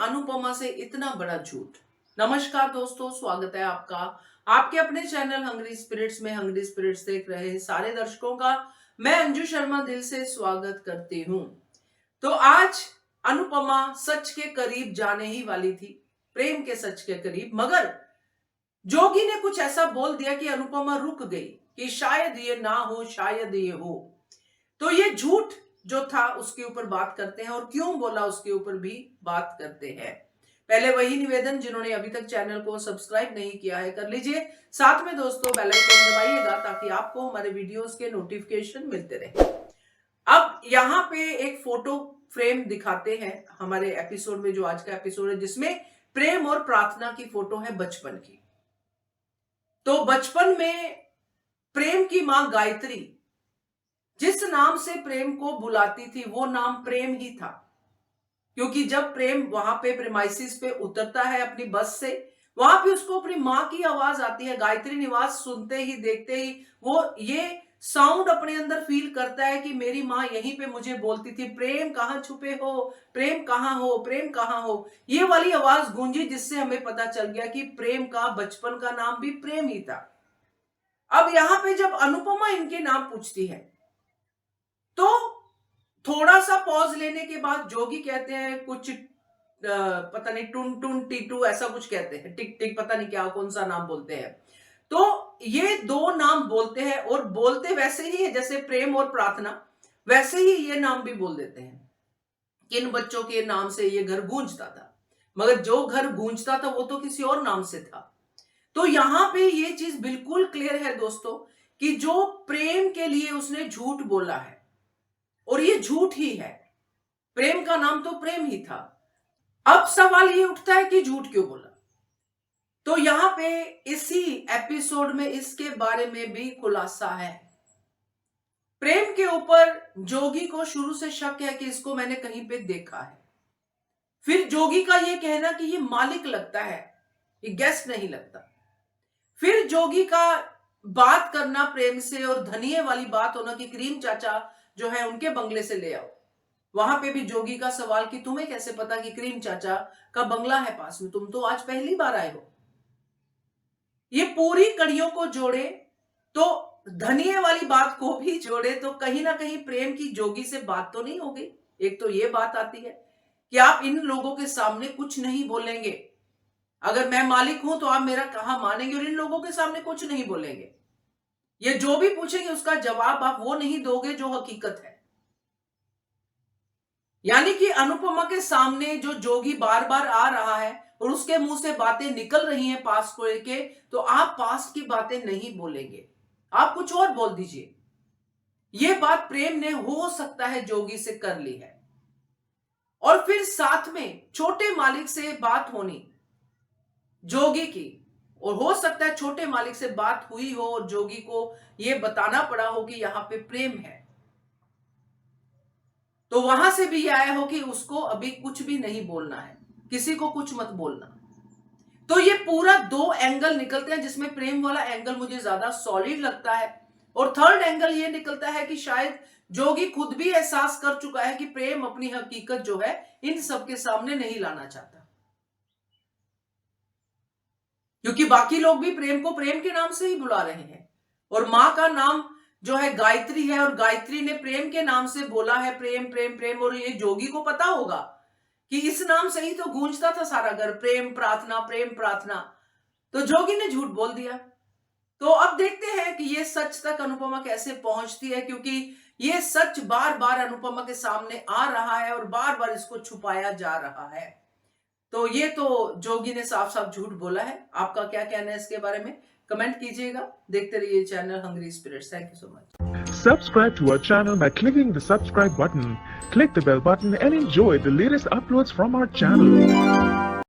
अनुपमा से इतना बड़ा झूठ। नमस्कार दोस्तों, स्वागत है आपका आपके अपने चैनल हंग्री स्पिरिट्स में। हंग्री स्पिरिट्स देख रहे सारे दर्शकों का मैं अंजू शर्मा दिल से स्वागत करती हूँ। तो आज अनुपमा सच के करीब जाने ही वाली थी, प्रेम के सच के करीब, मगर जोगी ने कुछ ऐसा बोल दिया कि अनुपमा रुक गई कि शायद ये ना हो, शायद ये हो। तो ये झूठ जो था उसके ऊपर बात करते हैं और क्यों बोला उसके ऊपर भी बात करते हैं। पहले वही निवेदन, जिन्होंने अभी तक चैनल को सब्सक्राइब नहीं किया है कर लीजिए, साथ में दोस्तों बेल आइकन दबाइएगा ताकि आपको हमारे वीडियोस के नोटिफिकेशन मिलते रहे। अब यहाँ पे एक फोटो फ्रेम दिखाते हैं हमारे एपिसोड में, जो आज का एपिसोड है, जिसमें प्रेम और प्रार्थना की फोटो है बचपन की। तो बचपन में प्रेम की मां गायत्री जिस नाम से प्रेम को बुलाती थी वो नाम प्रेम ही था, क्योंकि जब प्रेम वहां पे प्रेमाइसिस पे उतरता है अपनी बस से, वहां पे उसको अपनी मां की आवाज आती है। गायत्री निवास सुनते ही देखते ही वो ये साउंड अपने अंदर फील करता है कि मेरी मां यहीं पे मुझे बोलती थी, प्रेम कहाँ छुपे हो, प्रेम कहाँ हो, प्रेम कहाँ हो। ये वाली आवाज गूंजी, जिससे हमें पता चल गया कि प्रेम का बचपन का नाम भी प्रेम ही था। अब यहां पे जब अनुपमा इनके नाम पूछती है तो थोड़ा सा पॉज लेने के बाद जोगी कहते हैं कुछ पता नहीं, टुन टुन टीटू ऐसा कुछ कहते हैं, टिक टिक पता नहीं क्या कौन सा नाम बोलते हैं। तो ये दो नाम बोलते हैं और बोलते वैसे ही है जैसे प्रेम और प्रार्थना, वैसे ही ये नाम भी बोल देते हैं। किन बच्चों के नाम से ये घर गूंजता था, मगर जो घर गूंजता था वो तो किसी और नाम से था। तो यहां पे ये चीज बिल्कुल क्लियर है दोस्तों कि जो प्रेम के लिए उसने झूठ बोला है, और ये झूठ ही है, प्रेम का नाम तो प्रेम ही था। अब सवाल ये उठता है कि झूठ क्यों बोला। तो यहां पे इसी एपिसोड में इसके बारे में भी खुलासा है। प्रेम के ऊपर जोगी को शुरू से शक है कि इसको मैंने कहीं पे देखा है। फिर जोगी का ये कहना कि ये मालिक लगता है, ये गेस्ट नहीं लगता। फिर जोगी का बात करना प्रेम से और धनिये वाली बात होना कि क्रीम चाचा जो है उनके बंगले से ले आओ। वहां पे भी जोगी का सवाल कि तुम्हें कैसे पता कि क्रीम चाचा का बंगला है पास में, तुम तो आज पहली बार आए हो। ये पूरी कड़ियों को जोड़े तो धनिये वाली बात को भी जोड़े तो कहीं ना कहीं प्रेम की जोगी से बात तो नहीं हो गई। एक तो ये बात आती है कि आप इन लोगों के सामने कुछ नहीं बोलेंगे, अगर मैं मालिक हूं तो आप मेरा कहा मानेंगे, और इन लोगों के सामने कुछ नहीं बोलेंगे। ये जो भी पूछेंगे उसका जवाब आप वो नहीं दोगे जो हकीकत है। यानी कि अनुपमा के सामने जो जोगी बार बार आ रहा है और उसके मुंह से बातें निकल रही हैं पास्ट को लेके, तो आप पास्ट की बातें नहीं बोलेंगे, आप कुछ और बोल दीजिए। यह बात प्रेम ने हो सकता है जोगी से कर ली है। और फिर साथ में छोटे मालिक से बात होनी जोगी की, और हो सकता है छोटे मालिक से बात हुई हो और जोगी को यह बताना पड़ा हो कि यहां पे प्रेम है। तो वहां से भी आया हो कि उसको अभी कुछ भी नहीं बोलना है, किसी को कुछ मत बोलना। तो ये पूरा दो एंगल निकलते हैं, जिसमें प्रेम वाला एंगल मुझे ज्यादा सॉलिड लगता है, और थर्ड एंगल ये निकलता है कि शायद जोगी खुद भी एहसास कर चुका है कि प्रेम अपनी हकीकत जो है इन सबके सामने नहीं लाना चाहता, क्योंकि बाकी लोग भी प्रेम को प्रेम के नाम से ही बुला रहे हैं। और मां का नाम जो है गायत्री है, और गायत्री ने प्रेम के नाम से बोला है प्रेम प्रेम प्रेम, और ये जोगी को पता होगा कि इस नाम से ही तो गूंजता था सारा घर, प्रेम प्रार्थना प्रेम प्रार्थना। तो जोगी ने झूठ बोल दिया। तो अब देखते हैं कि ये सच तक अनुपमा कैसे पहुंचती है, क्योंकि ये सच बार बार अनुपमा के सामने आ रहा है और बार बार इसको छुपाया जा रहा है। तो ये तो जोगी ने साफ साफ झूठ बोला है। आपका क्या कहना है इसके बारे में, कमेंट कीजिएगा। देखते रहिए channel Hungry Spirits. Thank you so much. Subscribe to our channel by clicking the subscribe button. Click the bell button and enjoy the latest uploads from our channel.